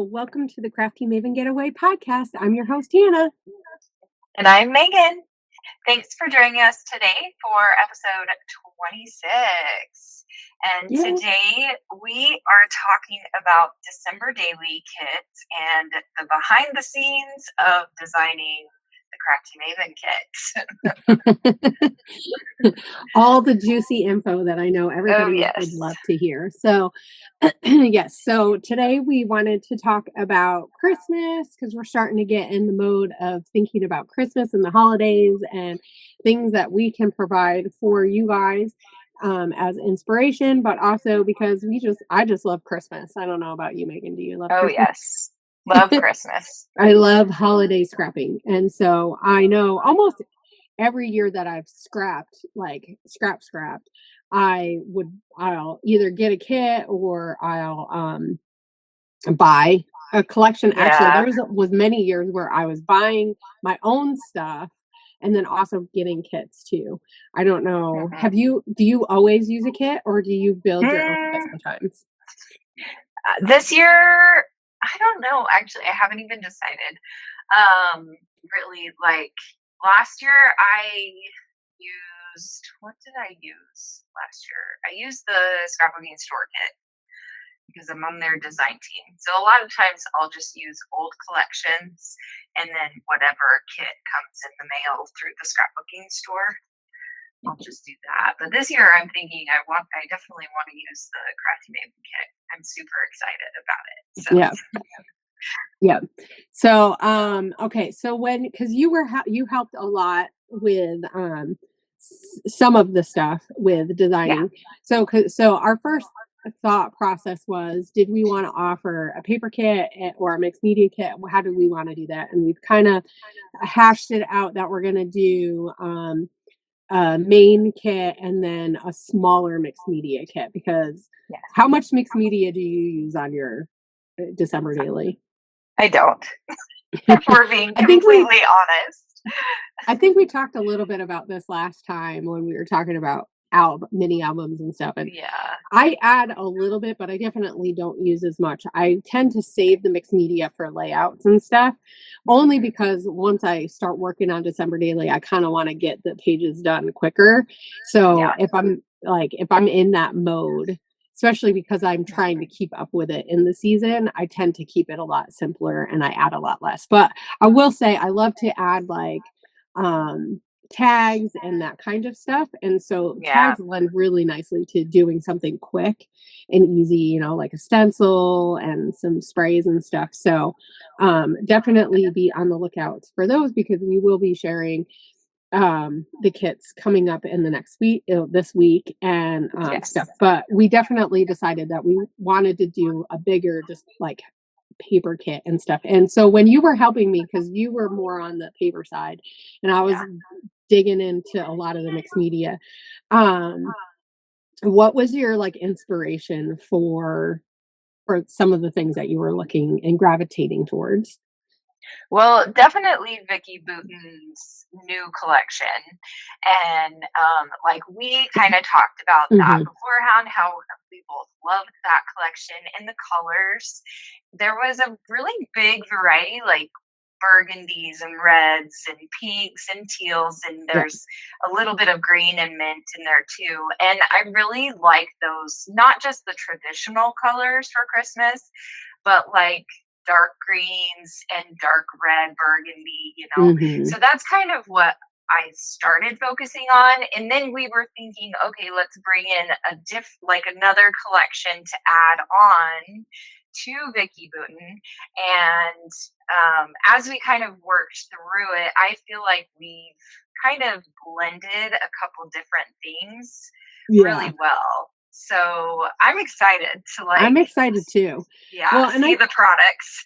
welcome to the Crafty Maven Getaway podcast. I'm your host, Hannah. And I'm Megan. Thanks for joining us today for episode 26. And today we are talking about December daily kits and the behind the scenes of designing the Crafty Maven kit. All the juicy info that I know everybody would love to hear. So, yes. So today we wanted to talk about Christmas because we're starting to get in the mode of thinking about Christmas and the holidays and things that we can provide for you guys as inspiration, but also because I just love Christmas. I don't know about you, Megan. Do you love Christmas? Yes. Love Christmas. I love holiday scrapping. And so I know almost every year that I've scrapped, like scrapped, I'll either get a kit or I'll buy a collection. Actually, there was many years where I was buying my own stuff and then also getting kits too. I don't know. Do you always use a kit or do you build your own kit sometimes? This year, I don't know. Actually, I haven't even decided. Really, like last year, what did I use last year? I used the scrapbooking store kit because I'm on their design team. So a lot of times I'll just use old collections and then whatever kit comes in the mail through the scrapbooking store, I'll just do that. But this year I'm thinking I definitely want to use the Crafty Maven kit. I'm super excited about it. So. Yeah. So, okay. So because you helped a lot with some of the stuff with designing. So our first thought process was, did we want to offer a paper kit or a mixed media kit? How do we want to do that? And we've kind of hashed it out that we're going to do a main kit and then a smaller mixed media kit, because how much mixed media do you use on your December daily? I don't. If we're being completely honest. I think we talked a little bit about this last time when we were talking about mini albums and stuff. And I add a little bit, but I definitely don't use as much. I tend to save the mixed media for layouts and stuff, only because once I start working on December daily, I kind of want to get the pages done quicker. So if I'm in that mode, especially because I'm trying to keep up with it in the season, I tend to keep it a lot simpler and I add a lot less. But I will say I love to add like tags and that kind of stuff. And so tags lend really nicely to doing something quick and easy, like a stencil and some sprays and stuff. So definitely be on the lookout for those, because we will be sharing the kits coming up in the next week, this week, and stuff. But we definitely decided that we wanted to do a bigger, just like paper kit and stuff. And so when you were helping me, because you were more on the paper side and I was digging into a lot of the mixed media, what was your inspiration for some of the things that you were looking and gravitating towards? Well, definitely Vicky Bouton's new collection. And we kind of talked about that beforehand, how we both loved that collection and the colors. There was a really big variety, like burgundies and reds and pinks and teals, and there's a little bit of green and mint in there too. And I really like those, not just the traditional colors for Christmas, but like dark greens and dark red burgundy, So that's kind of what I started focusing on. And then we were thinking, okay, let's bring in another collection to add on to Vicky Bouton. And as we kind of worked through it, I feel like we've kind of blended a couple different things really well. So I'm excited to I'm excited too. See the products.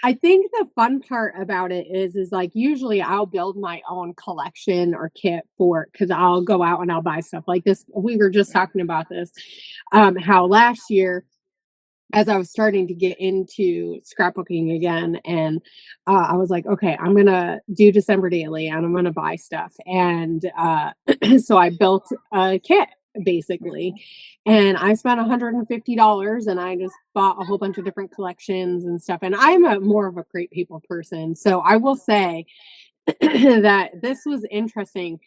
I think the fun part about it is usually I'll build my own collection or kit because I'll go out and I'll buy stuff like this. We were just talking about this, how last year, as I was starting to get into scrapbooking again, and I was like, okay, I'm going to do December daily and I'm going to buy stuff. And so I built a kit basically. And I spent $150 and I just bought a whole bunch of different collections and stuff. And I'm a more of a crepe paper person. So I will say that this was interesting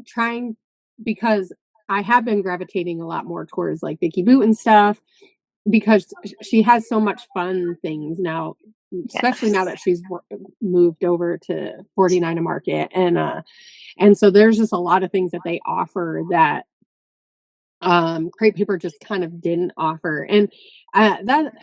trying because I have been gravitating a lot more towards like Vicky Boot and stuff because she has so much fun things now, especially now that she's moved over to 49 a Market. And so there's just a lot of things that they offer that crepe paper just kind of didn't offer. And that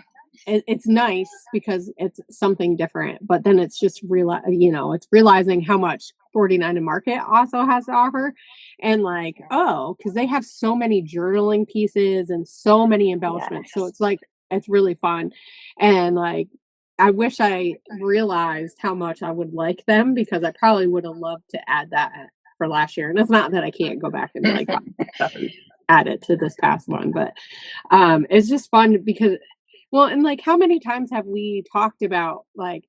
it's nice because it's something different, but then it's just it's realizing how much 49 and Market also has to offer. And like, oh, because they have so many journaling pieces and so many embellishments. So it's like it's really fun. And like I wish I realized how much I would like them because I probably would have loved to add that for last year. And it's not that I can't go back and like stuff and add it to this past one, but it's just fun because well, and like how many times have we talked about like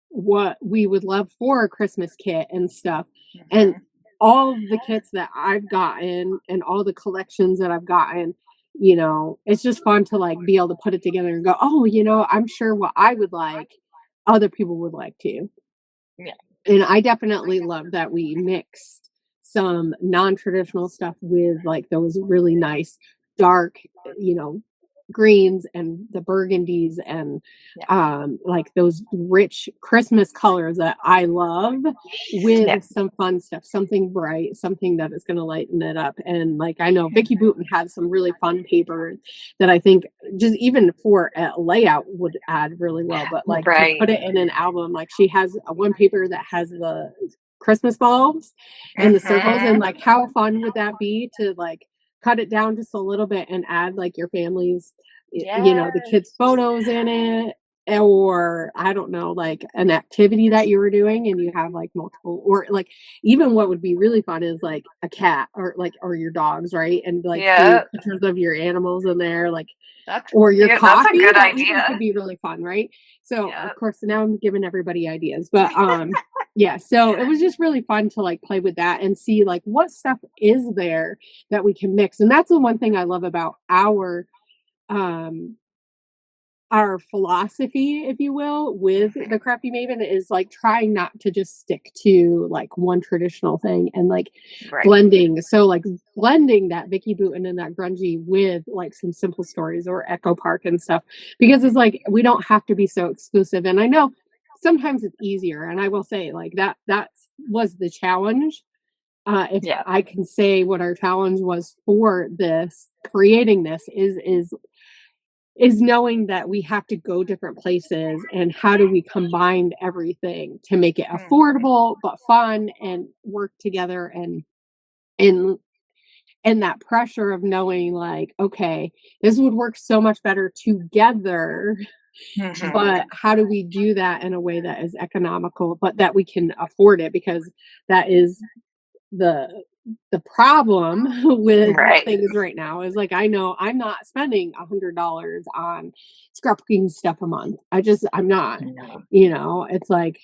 what we would love for a Christmas kit and stuff, and all of the kits that I've gotten and all the collections that I've gotten, it's just fun to like be able to put it together and go, oh, I'm sure what I would like other people would like too. Yeah. And I definitely love that we mixed some non-traditional stuff with like those really nice dark, greens and the burgundies and like those rich Christmas colors that I love with some fun stuff, something bright, something that is going to lighten it up. And like I know Vicky Booten has some really fun paper that I think just even for a layout would add really well, but like to put it in an album, like she has one paper that has the Christmas bulbs and the circles, and like how fun would that be to like cut it down just a little bit and add like your family's the kids' photos in it, or I don't know, like an activity that you were doing and you have like multiple, or like even what would be really fun is like a cat or your dogs, right? And like pictures of your animals in there, like or your coffee. That's a good that idea. Could be really fun, right? So of course now I'm giving everybody ideas, but so it was just really fun to like play with that and see like what stuff is there that we can mix. And that's the one thing I love about our philosophy, if you will, with the Crafty Maven is like trying not to just stick to like one traditional thing and like blending. So like blending that Vicky Booten and that grungy with like some Simple Stories or Echo Park and stuff, because it's like we don't have to be so exclusive. And I know sometimes it's easier, and I will say like that was the challenge. If I can say what our challenge was for this creating this is knowing that we have to go different places, and how do we combine everything to make it affordable but fun and work together, and that pressure of knowing like, okay, this would work so much better together. But how do we do that in a way that is economical but that we can afford it, because that is the problem with things right now is like I know I'm not spending $100 on scrapbooking stuff a month. I'm not. It's like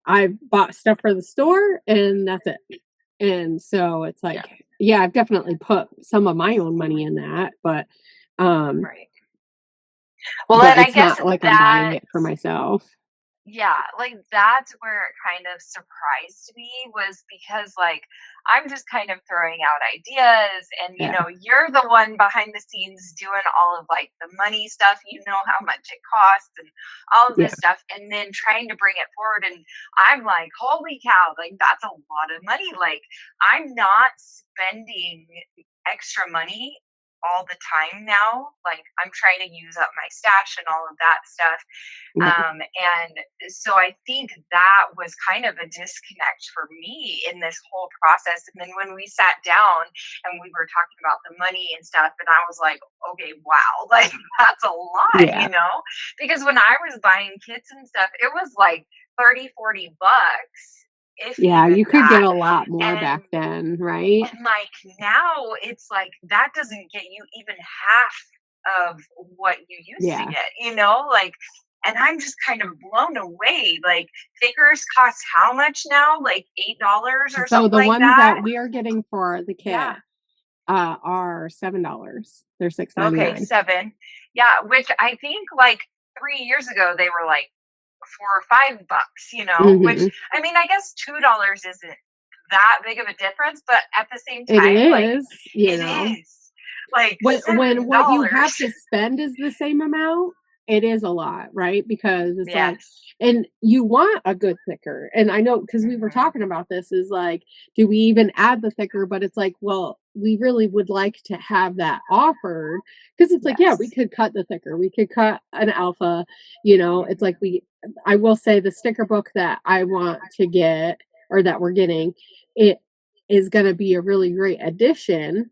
I bought stuff for the store and that's it. And so it's like I've definitely put some of my own money in that, but well, but it's not like I'm buying it for myself. Yeah, like that's where it kind of surprised me, was because like I'm just kind of throwing out ideas, and you're the one behind the scenes doing all of like the money stuff, how much it costs and all of this stuff, and then trying to bring it forward, and I'm like, holy cow, like that's a lot of money. Like I'm not spending extra money all the time now. Like I'm trying to use up my stash and all of that stuff. And so I think that was kind of a disconnect for me in this whole process. And then when we sat down and we were talking about the money and stuff, and I was like, okay, wow, like that's a lot, because when I was buying kits and stuff, it was like $30-$40. You could get a lot more back then, right? And like now it's like that doesn't get you even half of what you used to get, like, and I'm just kind of blown away. Like thickers cost how much now? Like $8 or something like that. So the ones that we are getting for the kit are $7. They're $6.99. Okay, 7. Yeah, which I think like 3 years ago they were like $4 or $5, which I mean, I guess $2 isn't that big of a difference, but at the same It time, like is, you know. it is. Like When what you have $7. to spend is the same amount, it is a lot, right? Because it's like, Yes. and you want a good thicker. And I know because we were talking about this is like, do we even add the thicker? But it's like, well, we really would like to have that offered because it's like, yeah, we could cut the thicker, we could cut an alpha, it's like I will say the sticker book that I want to get or that we're getting, it is going to be a really great addition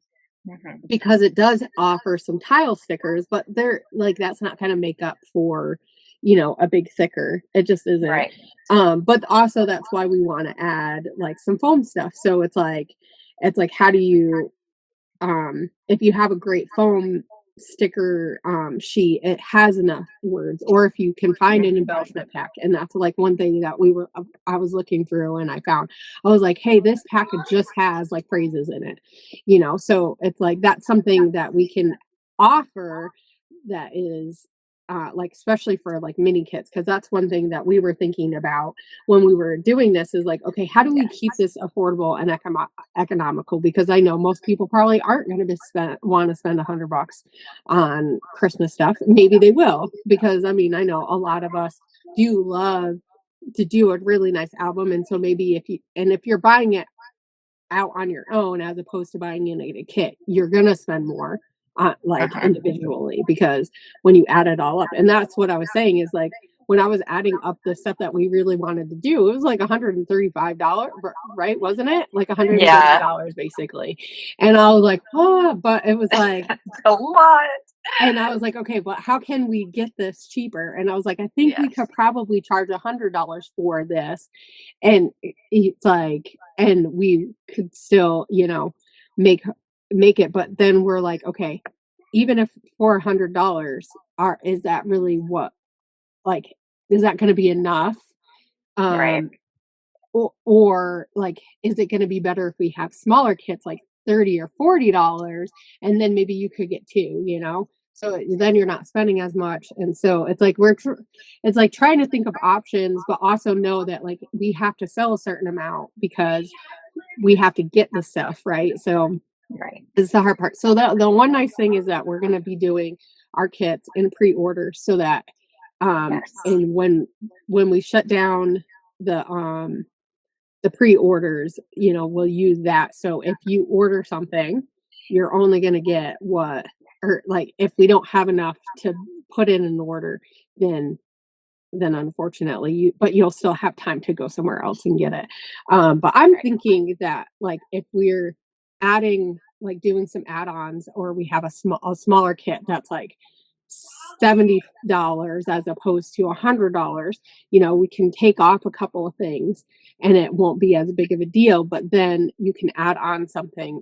because it does offer some tile stickers, but they're like that's not going to make up for, a big thicker. It just isn't. Right. But also that's why we want to add like some foam stuff. So it's like how do you if you have a great foam sticker sheet, it has enough words, or if you can find an embellishment pack. And that's like one thing that I was looking through and I found, I was like, hey, this package just has like phrases in it, so it's like that's something that we can offer that is like especially for like mini kits, because that's one thing that we were thinking about when we were doing this is like, okay, how do we keep this affordable and economical? Because I know most people probably aren't going to want to spend $100 on Christmas stuff. Maybe they will, because I mean I know a lot of us do love to do a really nice album, and so maybe if you're buying it out on your own as opposed to buying in a kit, you're gonna spend more like individually, because when you add it all up, and that's what I was saying is like when I was adding up the stuff that we really wanted to do, it was like $135, right? Wasn't it like $130 basically? And I was like, oh, but it was like a lot. And I was like, okay, but how can we get this cheaper? And I was like, I think we could probably charge $100 for this. And it's like, and we could still, make it. But then we're like, okay, even if $400 is that really what, like, is that going to be enough? Right. Or like, is it going to be better if we have smaller kits, like $30 or $40, and then maybe you could get two, so then you're not spending as much. And so it's like it's like trying to think of options, but also know that like we have to sell a certain amount because we have to get the stuff, right? So it's the hard part. So the one nice thing is that we're going to be doing our kits in pre-order, so that and when we shut down the pre-orders, we'll use that. So if you order something, you're only going to get what, or like if we don't have enough to put in an order, then unfortunately you'll still have time to go somewhere else and get it. But I'm thinking that like if we're adding, like doing some add-ons, or we have a smaller kit that's like $70 as opposed to $100, we can take off a couple of things and it won't be as big of a deal. But then you can add on something,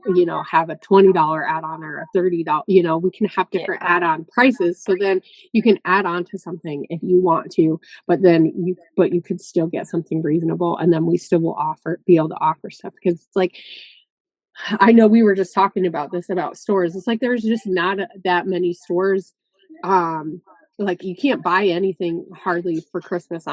have a $20 add-on or a $30, we can have different add-on prices. So then you can add on to something if you want to, but you could still get something reasonable, and then we still will be able to offer stuff. Because it's like, I know we were just talking about this about stores. It's like there's just not that many stores. Like you can't buy anything hardly for Christmas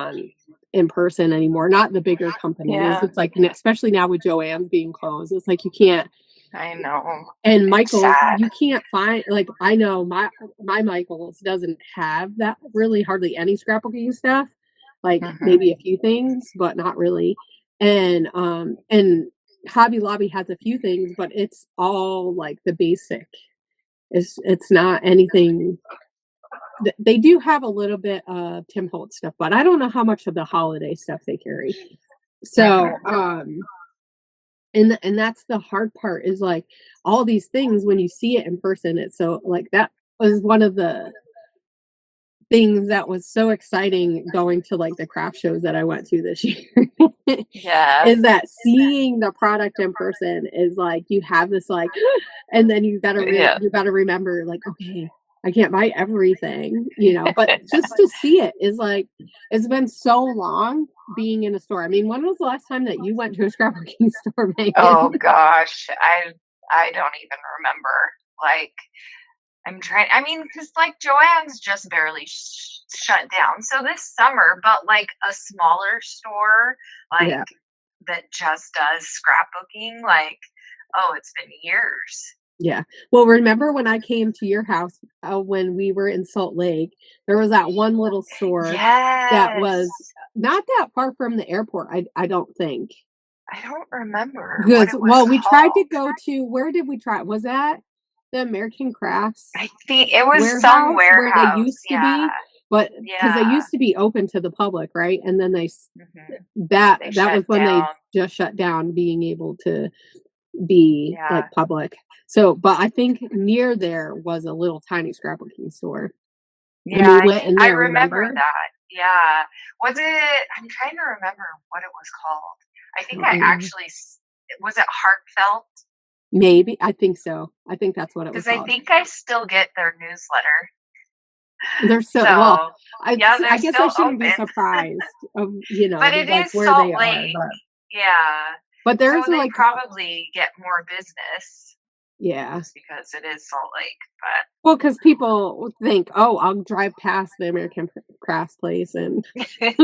in person anymore. Not the bigger companies. It's like, especially now with Joann's being closed, it's like you can't. I know. And Michael's, you can't find, like, I know my Michael's doesn't have that really hardly any scrapbooking stuff. Like maybe a few things, but not really. And Hobby Lobby has a few things, but it's all like the basic. It's not anything. They do have a little bit of Tim Holtz stuff, but I don't know how much of the holiday stuff they carry. So, and that's the hard part, is like all these things when you see it in person. It's so like that was one of the things that was so exciting going to like the craft shows that I went to this year. Is that seeing the product in person is like you have this like, and then you gotta remember like, okay, I can't buy everything, but just to see it is like, it's been so long being in a store. I mean, when was the last time that you went to a scrapbooking store, Megan? Oh gosh, I I don't even remember. Like, I mean, because like Joann's just barely shut down. So this summer, but like a smaller store, like that just does scrapbooking, like, oh, it's been years. Yeah. Well, remember when I came to your house when we were in Salt Lake, there was that one little store that was Yes. not that far from the airport, I don't think. I don't remember what Because, it was well, we tried to called. go to, where did we try? Was that the American Crafts I think it was some warehouse where they warehouse. used to Yeah. be? But because they Yeah. used to be open to the public, right? And then they They that was shut when they down. just shut down being able to be like Yeah. public. So, but I think near there was a little tiny scrapbooking store. And we Yeah, went in I there, remember remember? that. Yeah. Was it I'm trying to remember what it was called. I I think don't I remember. actually was it Heartfelt? Maybe. I think so. I think that's what it was Because I called. think I still get their newsletter. They're so well, So, yeah, they're I guess I still shouldn't be open. surprised of, But it like is where they Salt are, Lake. Yeah. but So there's they like probably get more business yeah. just because it is Salt Lake, but Well, because people think, "Oh, I'll drive past the American Crafts place," and I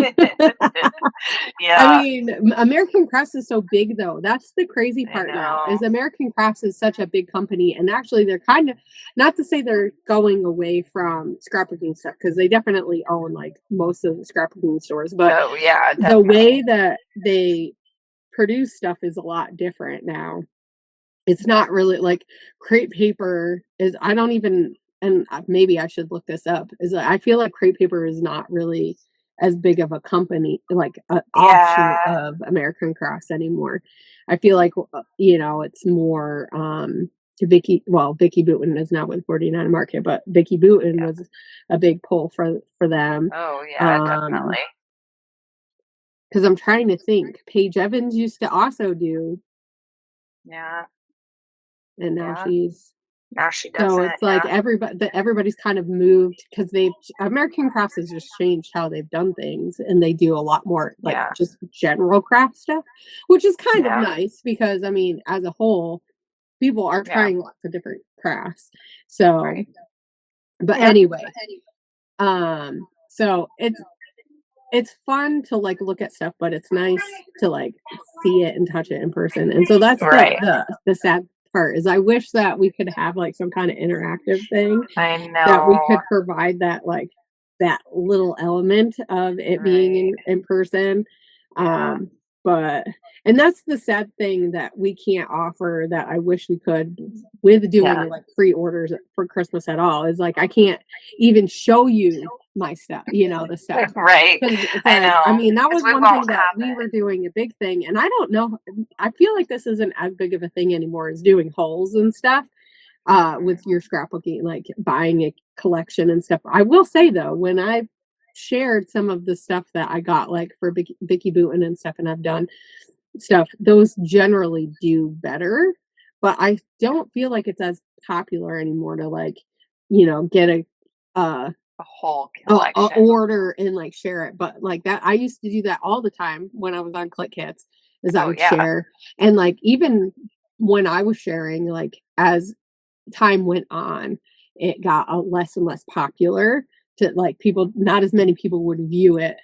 yeah, mean, American Crafts is so big, though. That's the crazy I part now, is know. American Crafts is such a big company, and actually, they're kind of not to say they're going away from scrapbooking stuff because they definitely own like most of the scrapbooking stores, but Oh, yeah, the way definitely. that they produce stuff is a lot different now. It's not really like crepe paper is I don't even and maybe I should look this up, is I feel like crepe paper is not really as big of a company, like an offshoot Yeah, of American Crafts anymore. I feel like, it's more, Vicky Booten is now with 49 Market, but Vicky Booten yeah. was a big pull for them. Oh, yeah, Um, definitely. because I'm trying to think. Paige Evans used to also do, Yeah, and now yeah. she's Now she so doesn't, it's like yeah. everybody's kind of moved because they've American Crafts has just changed how they've done things, and they do a lot more like Yeah, just general craft stuff, which is kind of yeah, nice because I mean, as a whole, people are yeah, trying lots of different crafts. So, right. but Yeah, anyway, so it's fun to like look at stuff, but it's nice to like see it and touch it in person. And so that's right. the sad part is I wish that we could have like some kind of interactive thing I that we know, could provide that like that little element of it being right. in person. Yeah, Um, but and that's the sad thing that we can't offer that I wish we could with doing yeah, like pre-orders for Christmas at all is like I can't even show you my stuff, the stuff. right. Because it's I like, I know, mean, that because was we one thing won't that have we it. were doing a big thing. And I don't know, I feel like this isn't as big of a thing anymore as doing hauls and stuff with Mhm. your scrapbooking, like buying a collection and stuff. I will say though, when I shared some of the stuff that I got, like for Vicky Booten and stuff, and I've done stuff, those generally do better. But I don't feel like it's as popular anymore to like, get uh, A whole a collection. order and like share it. But like that, I used to do that all the time when I was on Click Kits, is I Oh, would yeah, share and like even when I was sharing, like as time went on, it got less and less popular to like people, not as many people would view it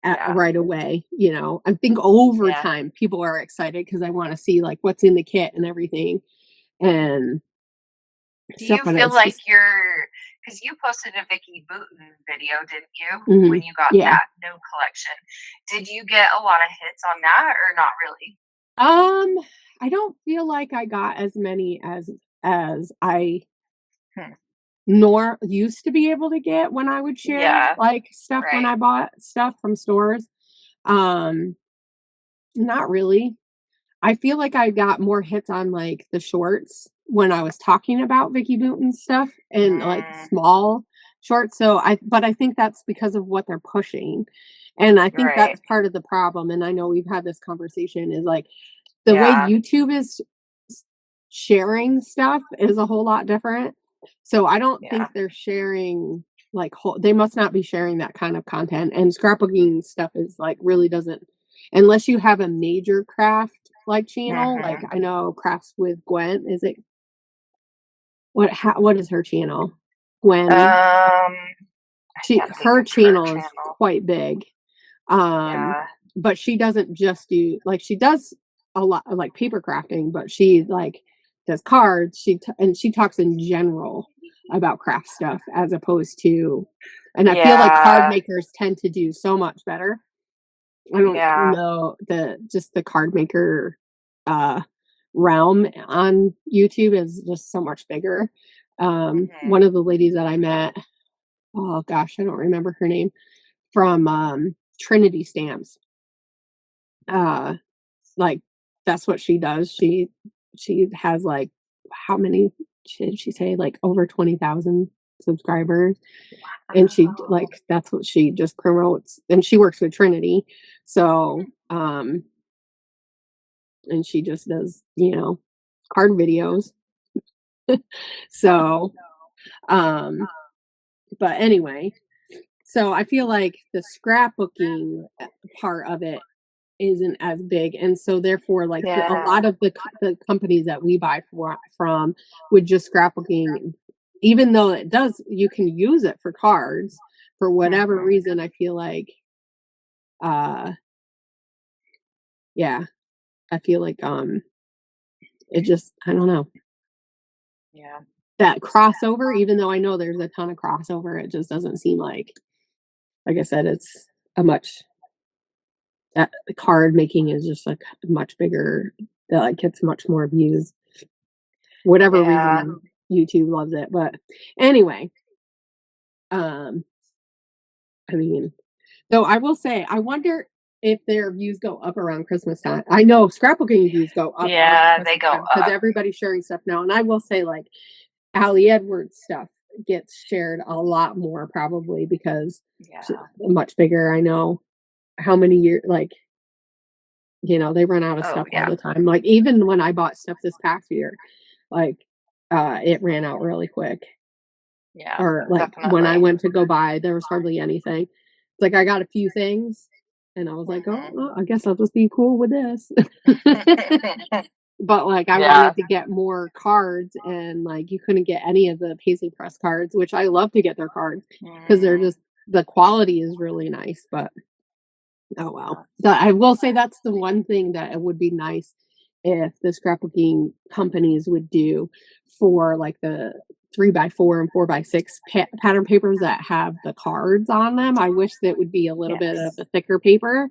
yeah, right away. I think over yeah. time people are excited because I want to see like what's in the kit and everything and Do stuff. you And feel it's like just, because you posted a Vicky Booten video, didn't you, when mhm, you got yeah. that new collection? Did you get a lot of hits on that or not really? Um, I don't feel like I got as many as I Hmm. nor used to be able to get when I would share Yeah, like stuff when right. I bought stuff from stores. Um, Not really. I feel like I got more hits on like the shorts when I was talking about Vicky Booten stuff and like Mm, small shorts. But I think that's because of what they're pushing. And I think right. that's part of the problem. And I know we've had this conversation is like the way Yeah, YouTube is sharing stuff is a whole lot different. So I don't yeah, think they're sharing like they must not be sharing that kind of content. And scrapbooking stuff is like really doesn't unless you have a major craft. like channel. Like I know Crafts with Gwen. Is it what is her channel? Gwen. Her channel is quite big. But she doesn't just do like she does a lot of like paper crafting, but she like does cards. She talks in general about craft stuff as opposed to, and I feel like card makers tend to do so much better. I don't know the card maker realm on YouTube is just so much bigger. One of the ladies that I met, oh gosh, I don't remember her name, from Trinity Stamps. Like that's what she does. She has like how many did she say? Like over 20,000 subscribers. And she like that's what she just promotes. And she works with Trinity. So and she just does, card videos. So but anyway, so I feel like the scrapbooking part of it isn't as big, and so therefore like a lot of the companies that we buy from with just scrapbooking, even though it does, you can use it for cards for whatever reason. I feel like I feel like it just, I don't know, that crossover, even though I know there's a ton of crossover, it just doesn't seem like I said, it's a much that card making is just like much bigger, that like gets much more views, whatever reason YouTube loves it. But anyway, I mean, though I will say, I wonder if their views go up around Christmas time. I know scrapbooking views go up. Yeah, they go up because everybody's sharing stuff now. And I will say, like, Allie Edwards stuff gets shared a lot more probably because she's much bigger. I know how many years, like, they run out of stuff all the time. Like even when I bought stuff this past year, like it ran out really quick. Yeah. Or like definitely. when I went to go buy, there was hardly anything. It's like I got a few things and I was like, oh, well, I guess I'll just be cool with this. But like I wanted to get more cards and like you couldn't get any of the Paisley Press cards, which I love to get their cards because they're just, the quality is really nice. But oh well. I will say that's the one thing that it would be nice if the scrapbooking companies would do for like the 3x4 and 4x6 pattern papers that have the cards on them. I wish that would be a little bit of a thicker paper.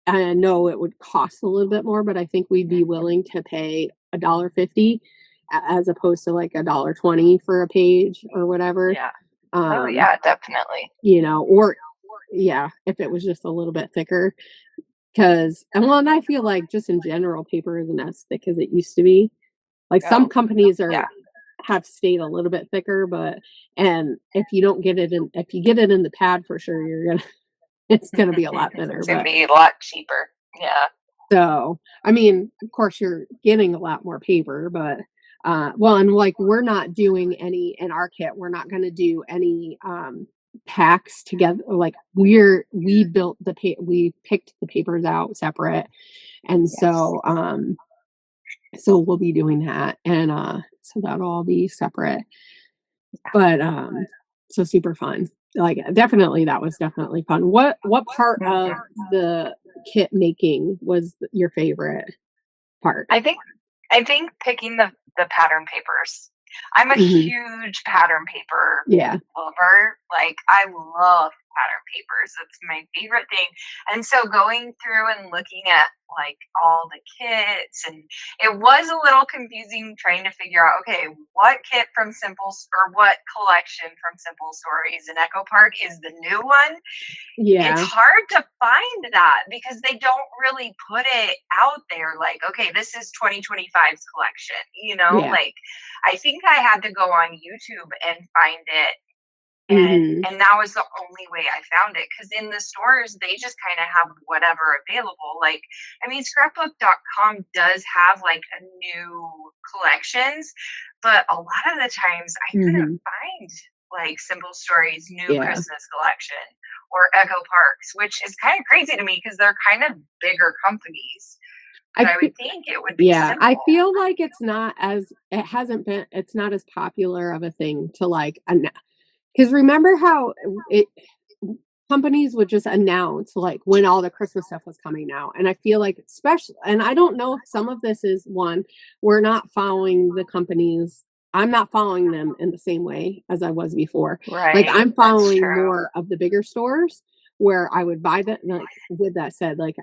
I know it would cost a little bit more, but I think we'd be willing to pay $1.50 as opposed to like $1.20 for a page or whatever. Definitely. Or if it was just a little bit thicker. And I feel like just in general, paper isn't as thick as it used to be. Like some companies have stayed a little bit thicker, and if you don't get it in, if you get it in the pad, for sure, it's gonna be a lot thinner. It's gonna be a lot cheaper. Yeah. So, I mean, of course, you're getting a lot more paper, but and like we're not doing any in our kit. We're not going to do any packs together. Like we picked the papers out separate, and so we'll be doing that, and so that'll all be separate. But so super fun. Like definitely, that was definitely fun. What part of the kit making was your favorite part? I think picking the pattern papers. I'm a huge pattern paper lover. Like I love pattern papers. It's my favorite thing. And so going through and looking at like all the kits, and it was a little confusing trying to figure out, okay, what kit from what collection from Simple Stories and Echo Park is the new one? It's hard to find that because they don't really put it out there like, okay, this is 2025's collection, like I think I had to go on YouTube and find it. And that was the only way I found it, because in the stores they just kind of have whatever available. Like, I mean, scrapbook.com does have like a new collections, but a lot of the times I couldn't find like Simple Stories new Christmas collection or Echo Parks, which is kind of crazy to me because they're kind of bigger companies. But I would think it would be simple. I feel like it's not as popular of a thing to like, because remember how companies would just announce like when all the Christmas stuff was coming out. And I feel like and I don't know if some of this is we're not following the companies. I'm not following them in the same way as I was before. Right. Like I'm following more of the bigger stores where I would buy that. Like with that said, like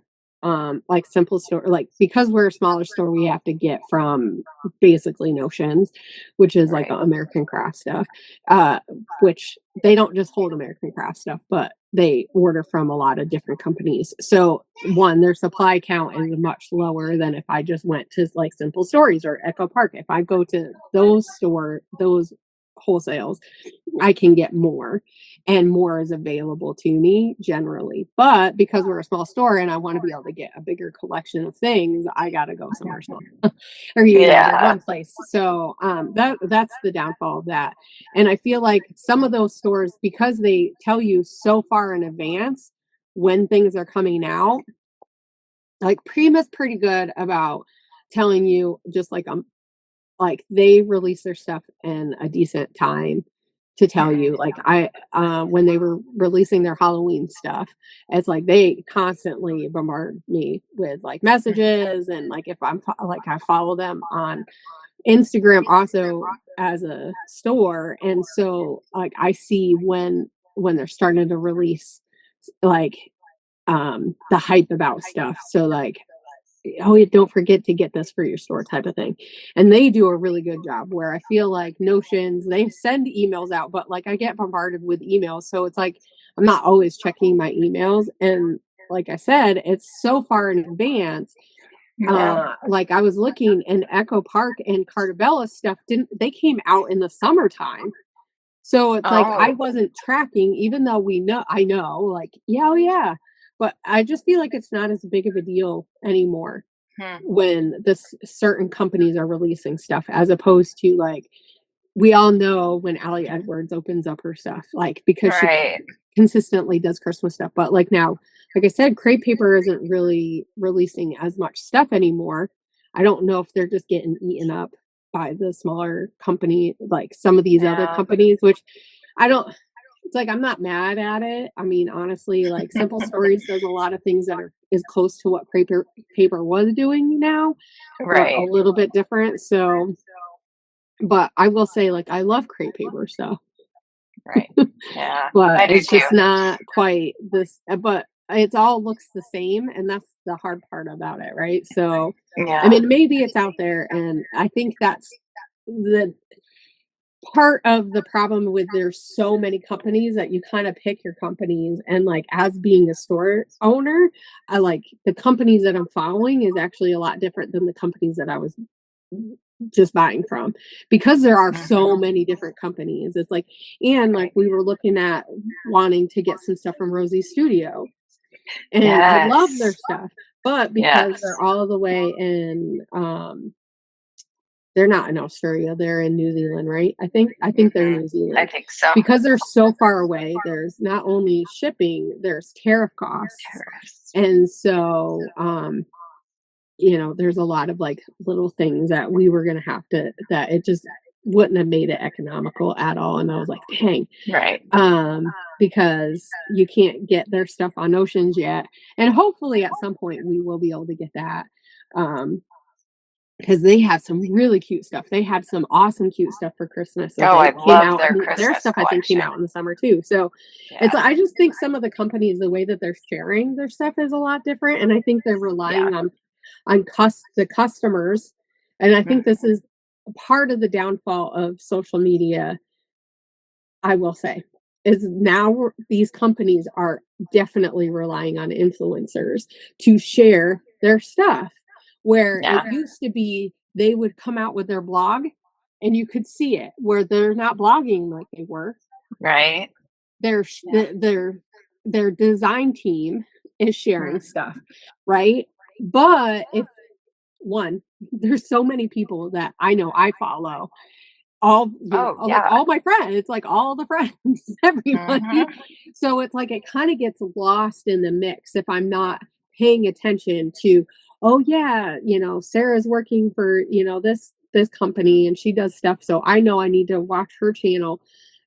Simple Store, like because we're a smaller store, we have to get from basically Notions, which is like American craft stuff, which they don't just hold American craft stuff, but they order from a lot of different companies. So their supply count is much lower than if I just went to like Simple Stories or Echo Park. If I go to those wholesales, I can get more, and more is available to me generally. But because we're a small store and I want to be able to get a bigger collection of things, I gotta go somewhere small or one place. So that's the downfall of that. And I feel like some of those stores, because they tell you so far in advance when things are coming out, like Prima's pretty good about telling you, just like they release their stuff in a decent time to tell you. Like when they were releasing their Halloween stuff, it's like they constantly bombard me with like messages, and like if I'm like I follow them on Instagram also as a store, and so like I see when they're starting to release like the hype about stuff. So like, oh, don't forget to get this for your store type of thing. And they do a really good job, where I feel like Notions, they send emails out, but like I get bombarded with emails. So it's like, I'm not always checking my emails. And like I said, it's so far in advance. Like I was looking, and Echo Park and Cartabella stuff they came out in the summertime. So it's like I wasn't tracking, even though I know like, yeah. But I just feel like it's not as big of a deal anymore when certain companies are releasing stuff, as opposed to like, we all know when Allie Edwards opens up her stuff, like because she consistently does Christmas stuff. But like now, like I said, Crepe Paper isn't really releasing as much stuff anymore. I don't know if they're just getting eaten up by the smaller company, like some of these other companies, which I don't. It's like, I'm not mad at it. I mean, honestly, like Simple Stories does a lot of things that is close to what Crepe Paper was doing now, but a little bit different. So, but I will say, like, I love Crepe Paper stuff. Yeah. But it's just not quite this, but it all looks the same. And that's the hard part about it. Right. So, I mean, maybe it's out there. And I think that's the part of the problem with there's so many companies that you kind of pick your companies. And like, as being a store owner, I like the companies that I'm following is actually a lot different than the companies that I was just buying from, because there are so many different companies. It's like, and like we were looking at wanting to get some stuff from Rosie's Studio, and I love their stuff, but because they're all the way in they're not in Australia, they're in New Zealand, right? I think they're New Zealand. I think so. Because they're so far away, there's not only shipping, there's tariff costs. And so there's a lot of like little things that we were going to have to, that it just wouldn't have made it economical at all. And I was like, dang. Because you can't get their stuff on Notions yet. And hopefully at some point we will be able to get that. Because they have some really cute stuff. They had some awesome cute stuff for Christmas. So I love their Christmas their stuff collection. I think came out in the summer too. So I just think some of the companies, the way that they're sharing their stuff is a lot different. And I think they're relying on the customers. And I think this is part of the downfall of social media, I will say, is now these companies are definitely relying on influencers to share their stuff. Where it used to be, they would come out with their blog and you could see it, where they're not blogging like they were. Right. Their design team is sharing stuff. Right. But there's so many people that I know I follow all, you know, Oh, like yeah. all my friends, it's like all the friends, everybody. So it's like it kind of gets lost in the mix if I'm not paying attention to, oh yeah, you know, Sarah's working for, you know, this company and she does stuff. So I know I need to watch her channel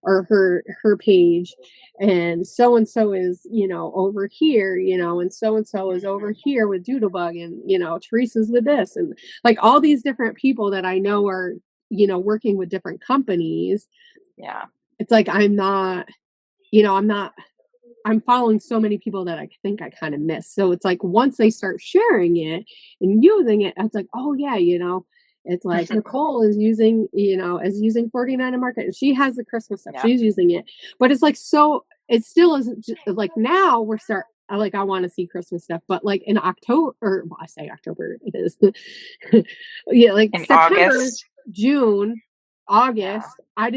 or her page, and so is, you know, over here, you know, and so is over here with Doodlebug, and you know, Teresa's with this, and like all these different people that I know are, you know, working with different companies. Yeah. It's like I'm not, you know, I'm following so many people that I think I kind of miss. So it's like once they start sharing it and using it, it's like, oh yeah, you know, it's like Nicole is using, you know, is using 49 a market and she has the Christmas stuff. Yeah. She's using it. But it's like, so it still isn't like now we're like I want to see Christmas stuff, but like in October, or well, I say October, it is. Yeah, like In September, August. June, August, Yeah.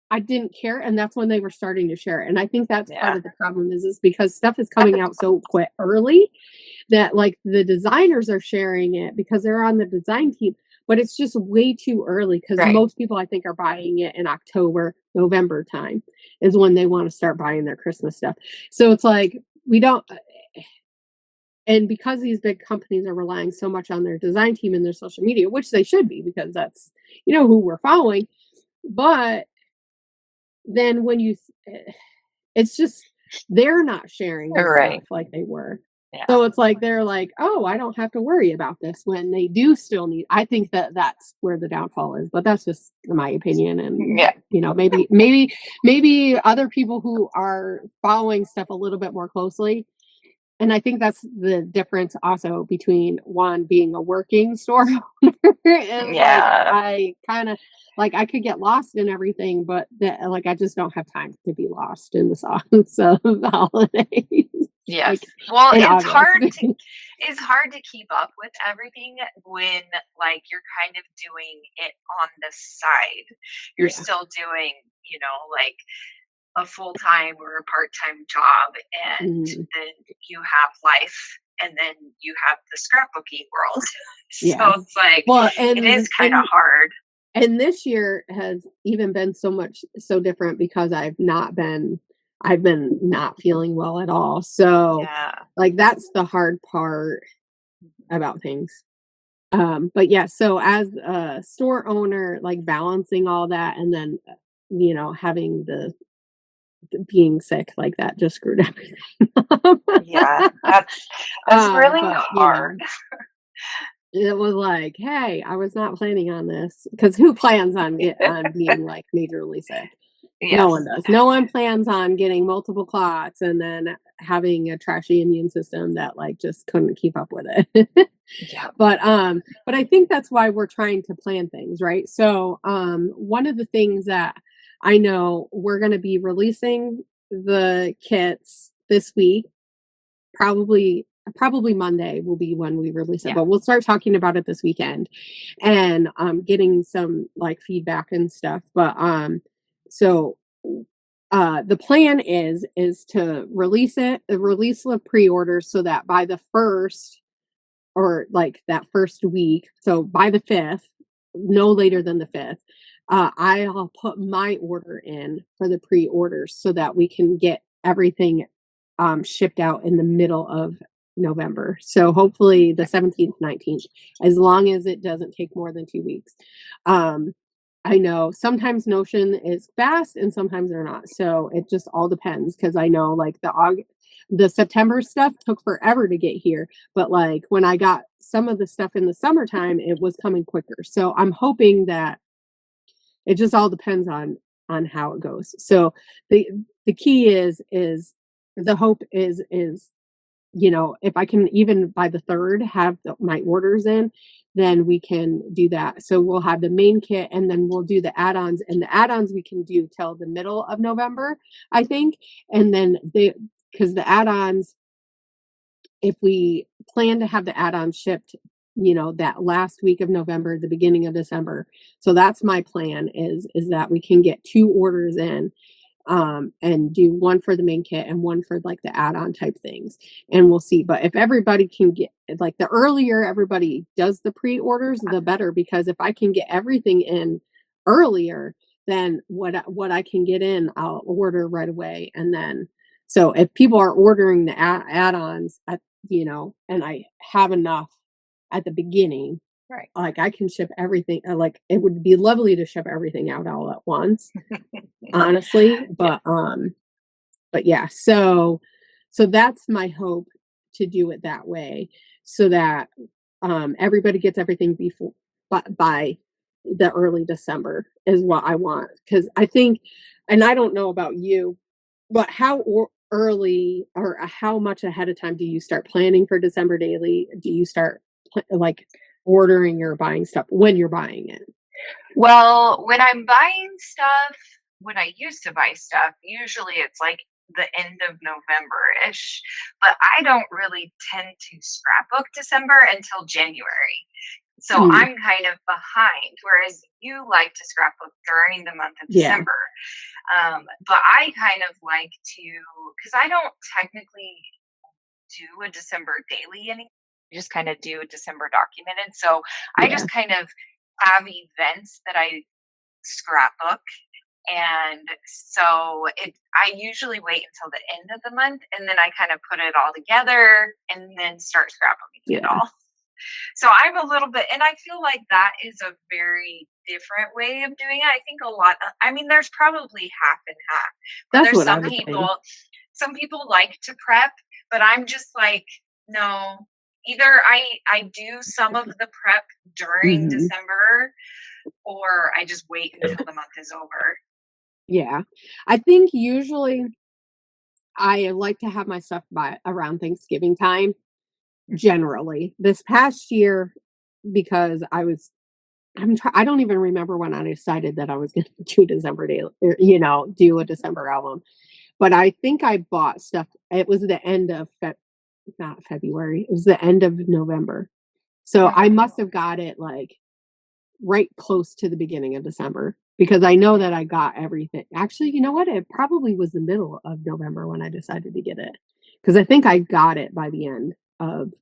I didn't care, and that's when they were starting to share it. And I think that's part Yeah. of the problem is because stuff is coming out so quick early that like the designers are sharing it because they're on the design team, but it's just way too early because Right. most people I think are buying it in October, November time is when they want to start buying their Christmas stuff. So it's like we don't, and because these big companies are relying so much on their design team and their social media, which they should be because that's, you know, who we're following. But then when you, it's just, they're not sharing this Right. stuff like they were. Yeah. So it's like, they're like, oh, I don't have to worry about this when they do still need, I think that that's where the downfall is, but that's just my opinion. And, Yeah. you know, maybe other people who are following stuff a little bit more closely. And I think that's the difference also between one being a working store owner and like Yeah. I kind of like I could get lost in everything, but that like I just don't have time to be lost in the songs of the holidays. Yes. Like Well, in it's August. hard to keep up with everything when like you're kind of doing it on the side. You're Yeah. still doing, you know, like a full-time or a part-time job, and then you have life, and then you have the scrapbooking world. Yeah. So it's like, Well, it is kind of hard. And this year has even been so different because I've been not feeling well at all. So Yeah. like that's the hard part about things. But yeah, so as a store owner, like balancing all that and then you know, having the being sick like that just screwed everything up. Yeah. That's really But you know, hard. it was like, hey, I was not planning on this because who plans on being like majorly sick? No one Yes. does. No one plans on getting multiple clots and then having a trashy immune system that like just couldn't keep up with it. Yeah. But I think that's why we're trying to plan things, right? So one of the things that I know we're going to be releasing the kits this week, probably Monday will be when we release it, Yeah. but we'll start talking about it this weekend and getting some like feedback and stuff. But so the plan is to release the pre-orders so that by the first or like that first week, so by the 5th, no later than the 5th, I'll put my order in for the pre-orders so that we can get everything shipped out in the middle of November. So hopefully the 17th, 19th, as long as it doesn't take more than 2 weeks. I know sometimes Notion is fast and sometimes they're not. So it just all depends because I know like the September stuff took forever to get here, but like when I got some of the stuff in the summertime, it was coming quicker. So I'm hoping that it just all depends on how it goes. So the key is the hope is you know, if I can even by the 3rd have my orders in, then we can do that. So we'll have the main kit and then we'll do the add-ons, and the add-ons we can do till the middle of November, I think. And then because the add-ons, if we plan to have the add-ons shipped, you know, that last week of November, the beginning of December. So that's my plan is that we can get 2 orders in and do one for the main kit and one for like the add-on type things, and we'll see. But if everybody can get like the earlier everybody does the pre-orders, the better, because if I can get everything in earlier, then what I can get in, I'll order right away. And then, so if people are ordering the add-ons at, and I have enough at the beginning, Right. like I can ship everything. Like it would be lovely to ship everything out all at once, honestly. But yeah, so that's my hope, to do it that way, so that everybody gets everything before by the early December is what I want. Because I think, and I don't know about you, but how early or how much ahead of time do you start planning for December daily? Do you start like ordering or buying stuff when you're buying it? Well, when I'm buying stuff, when I used to buy stuff, usually it's like the end of November-ish, but I don't really tend to scrapbook December until January. So Mm, I'm kind of behind, whereas you like to scrapbook during the month of yeah, December. But I kind of like to, because I don't technically do a December daily anymore. I just kind of do a December documented. So I yeah, just kind of have events that I scrapbook. And so I usually wait until the end of the month, and then I kind of put it all together and then start scrapbooking it yeah. all. So I'm a little bit, and I feel like that is a very different way of doing it. I think a lot, I mean, there's probably half and half. Where That's there's what I would think. some people like to prep, but I'm just like, no, either I do some of the prep during Hmm. December, or I just wait until the month is over. Yeah, I think usually I like to have my stuff by around Thanksgiving time. Generally, this past year, because I don't even remember when I decided that I was going to do December daily, do a December album. But I think I bought stuff. It was the end of not February. It was the end of November. So I Mhm. must have got it like right close to the beginning of December, because I know that I got everything. Actually, you know what? It probably was the middle of November when I decided to get it, because I think I got it by the end of,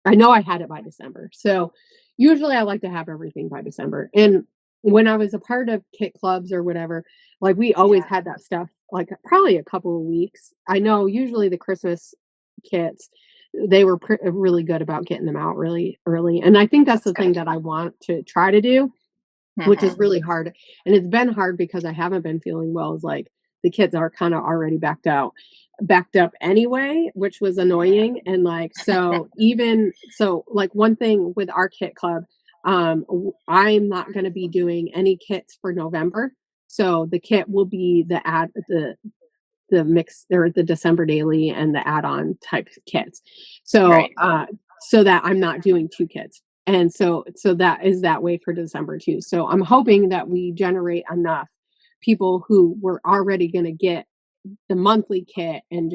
I know I had it by December. So usually I like to have everything by December. And when I was a part of kit clubs or whatever, like we always Yeah. had that stuff like probably a couple of weeks. I know usually the Christmas kits, they were really good about getting them out really early. And I think that's That's the thing good. that I want to try to do, which is Mhm. really hard. And it's been hard because I haven't been feeling well. Is like the kids are kind of already backed up anyway, which was Yeah. annoying. And like, so even so, like one thing with our kit club, I'm not going to be doing any kits for November. So the kit will be the mix or the December daily and the add-on type kits. So Right. so that I'm not doing two kits. And so that is that way for December too. So I'm hoping that we generate enough people who were already going to get the monthly kit and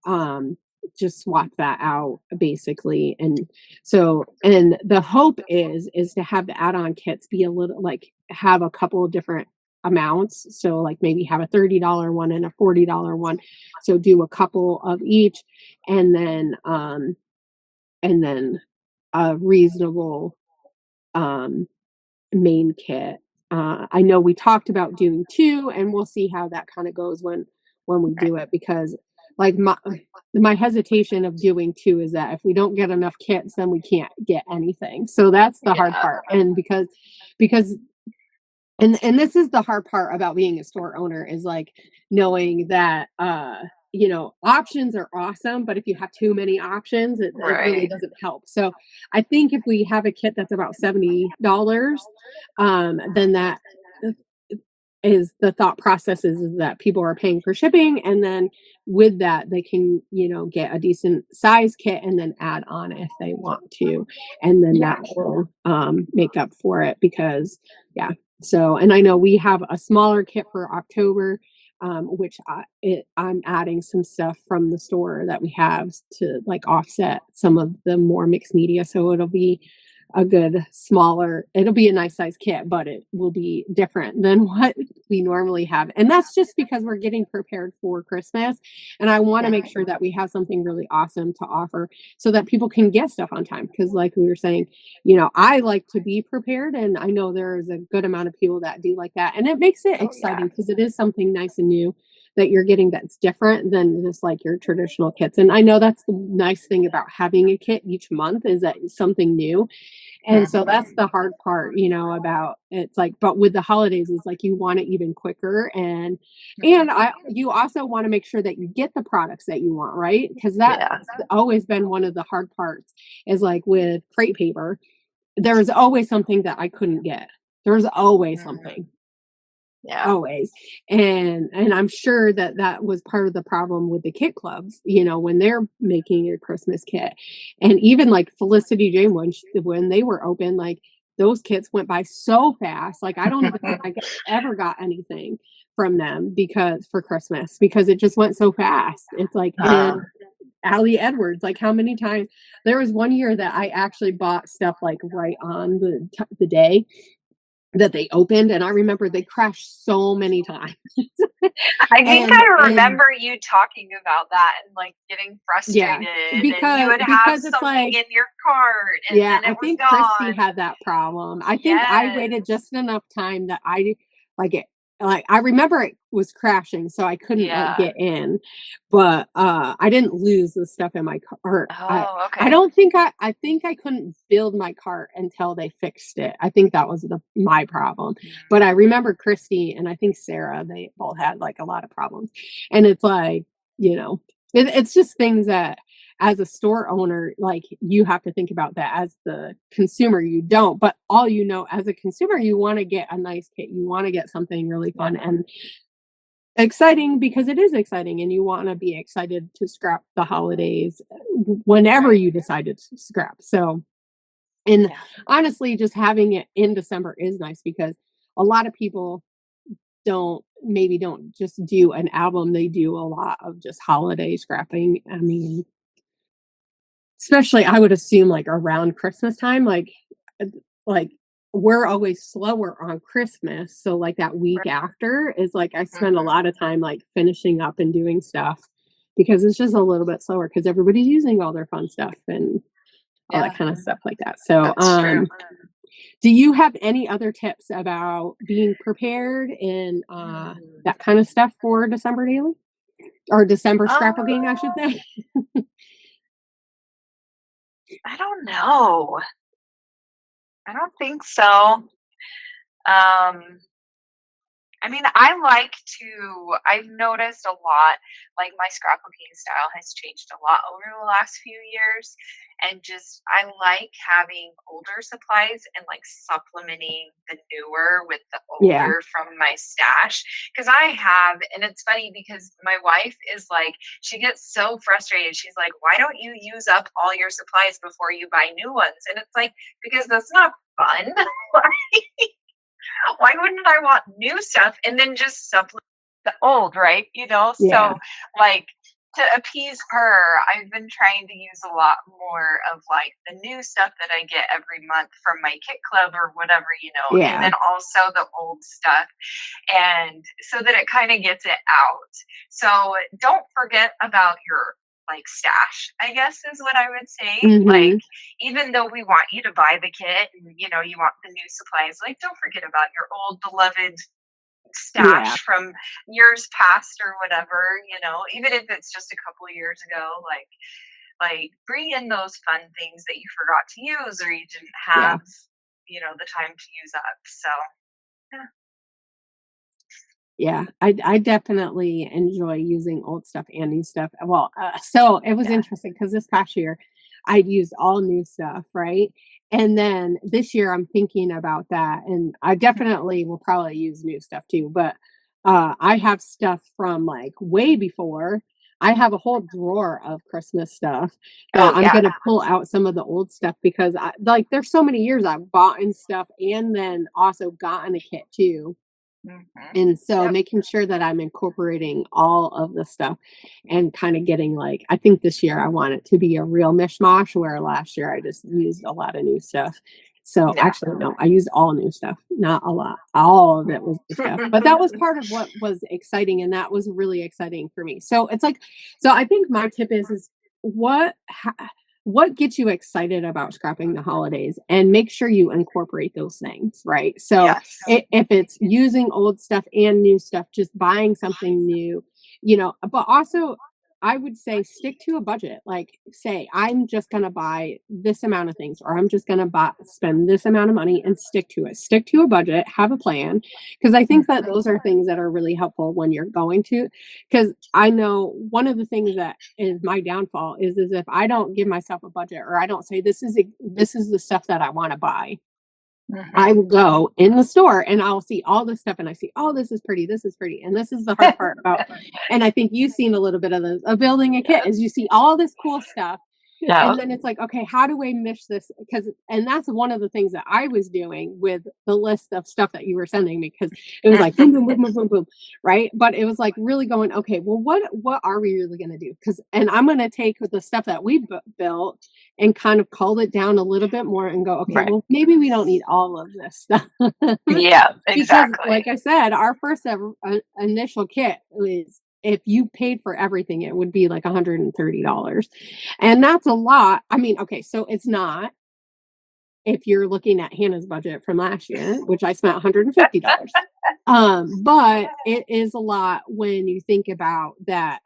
um just swap that out basically. And so, and the hope is to have the add-on kits be a little like have a couple of different amounts. So like maybe have a $30 one and a $40 one. So do a couple of each, and then a reasonable um main kit. I know we talked about doing two, and we'll see how that kind of goes when we Right. do it, because like my hesitation of doing two is that if we don't get enough kits, then we can't get anything. So that's the hard Yeah. part. And because and this is the hard part about being a store owner, is like knowing that options are awesome, but if you have too many options, it really Right. doesn't help. So I think if we have a kit that's about $70, then that is the thought process is that people are paying for shipping, and then with that they can get a decent size kit and then add on if they want to, and then that Yeah. will make up for it. Because yeah, so, and I know we have a smaller kit for October, which I'm adding some stuff from the store that we have to like offset some of the more mixed media, so it'll be a good smaller, it'll be a nice size kit, but it will be different than what we normally have. And that's just because we're getting prepared for Christmas. And I want to make sure that we have something really awesome to offer so that people can get stuff on time. Because, like we were saying, I like to be prepared. And I know there's a good amount of people that do like that. And it makes it exciting because it is something nice and new that you're getting that's different than just like your traditional kits. And I know that's the nice thing about having a kit each month is that it's something new. And so that's the hard part, about it's like, but with the holidays, it's like you want it even quicker. And you also want to make sure that you get the products that you want, right? Because that's always been one of the hard parts is like with crate paper, there's always something that I couldn't get. There's always something. Yeah. Always. And I'm sure that was part of the problem with the kit clubs, when they're making a Christmas kit. And even like Felicity Jane, when they were open, like those kits went by so fast. Like I don't even think I ever got anything from them for Christmas because it just went so fast. It's like, Allie Edwards, like how many times there was one year that I actually bought stuff like right on the day that they opened, and I remember they crashed so many times. I think I remember you talking about that and like getting frustrated. Because and you would have something in your cart, and then it was gone. Christy had that problem. I think I waited just enough time that I I remember it was crashing, so I couldn't get in, but I didn't lose the stuff in my cart. Oh, okay. I think I couldn't build my cart until they fixed it. I think that was my problem. But I remember Christy and I think Sarah, they both had like a lot of problems. And it's like, it's just things that as a store owner, like you have to think about that. As the consumer, you don't, but as a consumer, you want to get a nice kit. You want to get something really fun and exciting because it is exciting, and you want to be excited to scrap the holidays whenever you decide to scrap. So, and honestly, just having it in December is nice because a lot of people don't just do an album. They do a lot of just holiday scrapping. I mean, especially I would assume like around Christmas time, like we're always slower on Christmas. So like that week after is like, I spend a lot of time like finishing up and doing stuff because it's just a little bit slower because everybody's using all their fun stuff and all that kind of stuff like that. So, do you have any other tips about being prepared and that kind of stuff for December daily or December scrapbooking, I should say? I don't know. I don't think so. I mean, I've noticed a lot, like my scrapbooking style has changed a lot over the last few years. And I like having older supplies and like supplementing the newer with the older from my stash. Cause and it's funny because my wife is like, she gets so frustrated. She's like, why don't you use up all your supplies before you buy new ones? And it's like, because that's not fun. Why wouldn't I want new stuff and then just supplement the old, right? So like to appease her, I've been trying to use a lot more of like the new stuff that I get every month from my kit club or whatever, and then also the old stuff. And so that it kind of gets it out. So don't forget about your like stash, I guess is what I would say. Like, even though we want you to buy the kit and you want the new supplies, like don't forget about your old beloved stash from years past or whatever, even if it's just a couple of years ago, like bring in those fun things that you forgot to use or you didn't have, the time to use up. So yeah, I definitely enjoy using old stuff and new stuff. Well, so it was interesting because this past year I'd used all new stuff, right? And then this year I'm thinking about that, and I definitely will probably use new stuff too. But I have stuff from like way before. I have a whole drawer of Christmas stuff that I'm going to pull out some of the old stuff because there's so many years I've bought and stuff and then also gotten a kit too. And so making sure that I'm incorporating all of the stuff and kind of getting like, I think this year I want it to be a real mishmash, where last year I just used a lot of new stuff. So actually, no, I used all new stuff, not a lot. All of it was new stuff. But that was part of what was exciting. And that was really exciting for me. So it's like, so I think my tip is what gets you excited about scrapping the holidays, and make sure you incorporate those things, right? So if it's using old stuff and new stuff, just buying something new, but also I would say stick to a budget. Like, say, I'm just going to buy this amount of things, or I'm just going to spend this amount of money, and stick to it. Stick to a budget, have a plan. Because I think that those are things that are really helpful when you're going to, because I know one of the things that is my downfall is if I don't give myself a budget, or I don't say, this is the stuff that I want to buy. I will go in the store and I'll see all this stuff, and I see, oh, this is pretty. And this is the hard part about, and I think you've seen a little bit of of building a kit, is you see all this cool stuff. And then it's like, okay, how do I mish this? And that's one of the things that I was doing with the list of stuff that you were sending me, because it was like boom, boom, boom, boom, boom, boom, right? But it was like really going, okay, well, what are we really going to do? And I'm going to take the stuff that we built and kind of cull it down a little bit more and go, okay, well, maybe we don't need all of this stuff. Yeah, exactly. Because, like I said, our first initial kit was, if you paid for everything, it would be like $130. And that's a lot. I mean, okay, so it's not, if you're looking at Hannah's budget from last year, which I spent $150. But it is a lot when you think about that,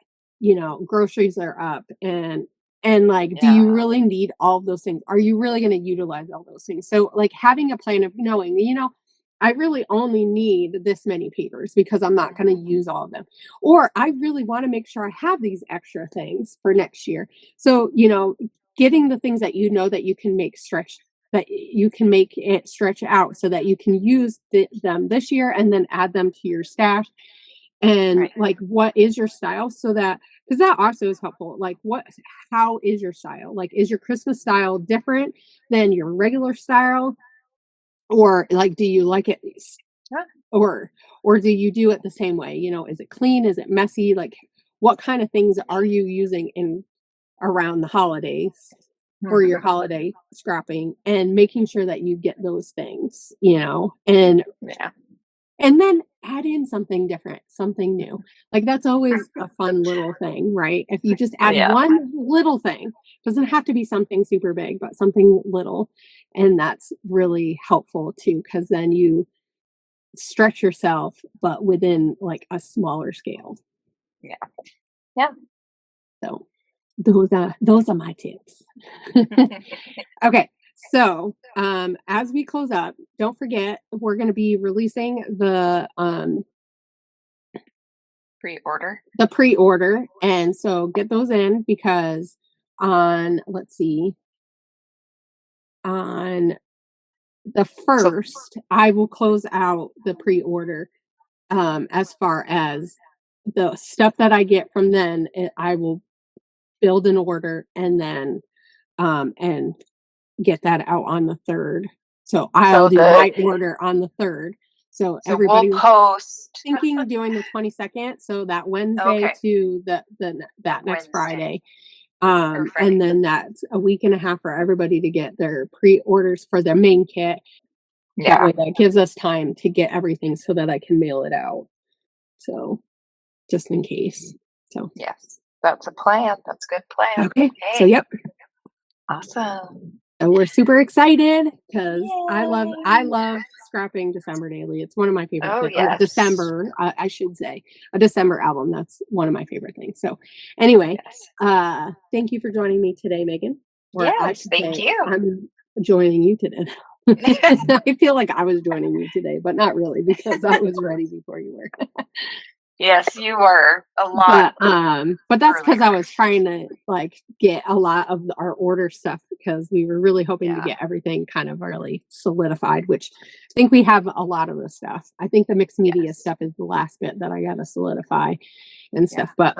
groceries are up, and like, do you really need all of those things? Are you really going to utilize all those things? So like having a plan of knowing, I really only need this many papers because I'm not going to use all of them. Or I really want to make sure I have these extra things for next year. So, getting the things that that you can make it stretch out, so that you can use them this year and then add them to your stash. And like, what is your style? So that, because that also is helpful. Like, how is your style? Like, is your Christmas style different than your regular style? Or like, do you like it, or do you do it the same way? Is it clean? Is it messy? Like, what kind of things are you using around the holidays for your holiday scrapping, and making sure that you get those things, and then add in something different, something new. Like, that's always a fun little thing, right? If you just add one little thing, doesn't have to be something super big, but something little. And that's really helpful too, because then you stretch yourself, but within like a smaller scale. Yeah. So those are my tips. Okay. So, as we close up, don't forget, we're going to be releasing the pre-order. And so get those in, because on the 1st, I will close out the pre-order. As far as the stuff that I get from then, I will build an order and then, and get that out on the 3rd. So I'll do my order on the 3rd. So everybody we'll post thinking doing the 22nd. So that Wednesday to that next Wednesday. Friday. And then that's a week and a half for everybody to get their pre-orders for their main kit. That way, that gives us time to get everything so that I can mail it out. So just in case. So yes, that's a plan. That's a good plan. Okay. So yep. Awesome. And we're super excited because I love scrapping December daily. It's one of my favorite things. December, I should say, a December album. That's one of my favorite things. So anyway, thank you for joining me today, Megan. Thank you. I'm joining you today. I feel like I was joining you today, but not really, because I was ready before you were. Yes, you were a lot. But that's because I was trying to like get a lot of our order stuff, because we were really hoping to get everything kind of really solidified, which I think we have a lot of the stuff. I think the mixed media stuff is the last bit that I got to solidify and stuff. But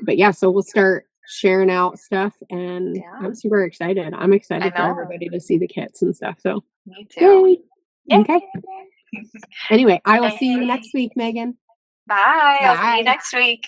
yeah, so we'll start sharing out stuff, and I'm super excited. I'm excited for everybody to see the kits and stuff. So me too. Yay. Okay. Anyway, I will see you next week, Megan. Bye. I'll see you Bye. next week.